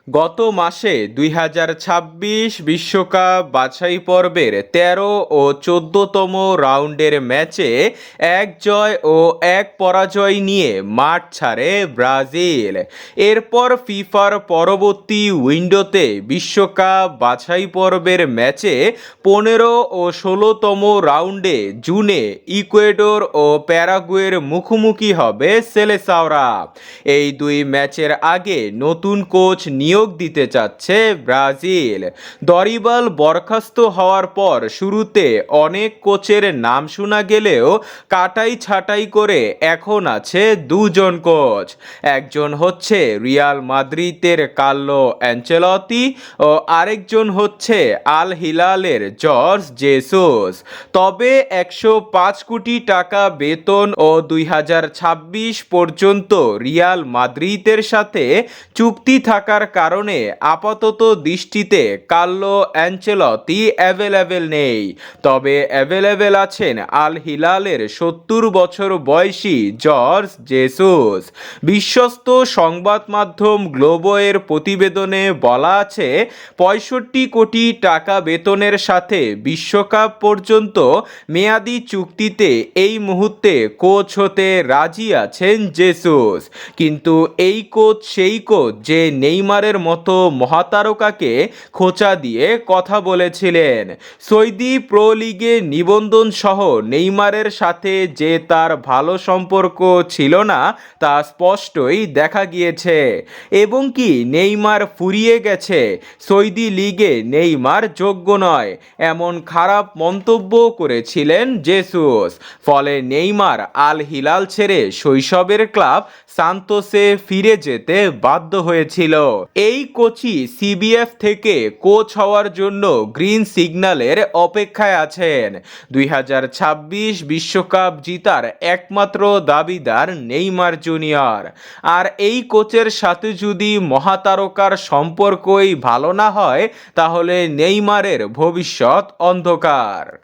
গত মাসে 2026 বিশ্বকাপ বাছাই পর্বের 13 ও 14তম রাউন্ডের ম্যাচে এক জয় ও এক পরাজয় নিয়ে মাঠ ছাড়ে ব্রাজিল। এরপর ফিফার পরবর্তী উইন্ডোতে বিশ্বকাপ বাছাই পর্বের ম্যাচে 15 ও 16তম রাউন্ডে জুনে ইকুয়েডর ও প্যারাগুয়ের মুখোমুখি হবে সেলেসাওরা। এই দুই ম্যাচের আগে নতুন কোচ নিয়োগ দিতে চাচ্ছে ব্রাজিল। দরিবাল বরখাস্ত হওয়ার পর শুরুতে অনেক কোচের নাম শোনা গেলেও কাটাই ছাঁটাই করে এখন আছে দুজন কোচ। একজন হচ্ছে রিয়াল মাদ্রিদের কার্লো অ্যানচেলতি ও আরেকজন হচ্ছে আল হিলালের জর্জ জেসুস। তবে 105 কোটি টাকা বেতন ও 2026 পর্যন্ত রিয়াল মাদ্রিদের সাথে চুক্তি থাকার কারণে আপাতত দৃষ্টিতে কার্লো অ্যানচেলতি অ্যাভেলেবেল নেই। তবে অ্যাভেলেবেল আছেন আল হিলালের 70 বছর বয়সী জর্জ জেসুস। বিশ্বস্ত সংবাদ মাধ্যম গ্লোবোয়ের প্রতিবেদনে বলা আছে 65 কোটি টাকা বেতনের সাথে বিশ্বকাপ পর্যন্ত মেয়াদি চুক্তিতে এই মুহূর্তে কোচ হতে রাজি আছেন জেসুস। কিন্তু এই কোচ সেই কোচ যে নেইমারের মতো মহাতারকাকে খোঁচা দিয়ে কথা বলেছিলেন। সৌদি প্রো লিগে নিবন্ধন সহ নেইমারের সাথে যে তার ভালো সম্পর্ক ছিল না তা স্পষ্টই দেখা গিয়েছে। এবং কি নেইমার ফুরিয়ে গেছে, সৌদি লিগে নেইমার যোগ্য নয়, এমন খারাপ মন্তব্য করেছিলেন জেসুস। ফলে নেইমার আল হিলাল ছেড়ে শৈশবের ক্লাব সান্তোসে ফিরে যেতে বাধ্য হয়েছিল। এই কোচই সিবিএফ থেকে কোচ হওয়ার জন্য গ্রিন সিগন্যালের অপেক্ষায় আছেন। 2026 বিশ্বকাপ জিতার একমাত্র দাবিদার নেইমার জুনিয়র। আর এই কোচের সাথে যদি মহাতারকার সম্পর্কই ভালো না হয় তাহলে নেইমারের ভবিষ্যৎ অন্ধকার।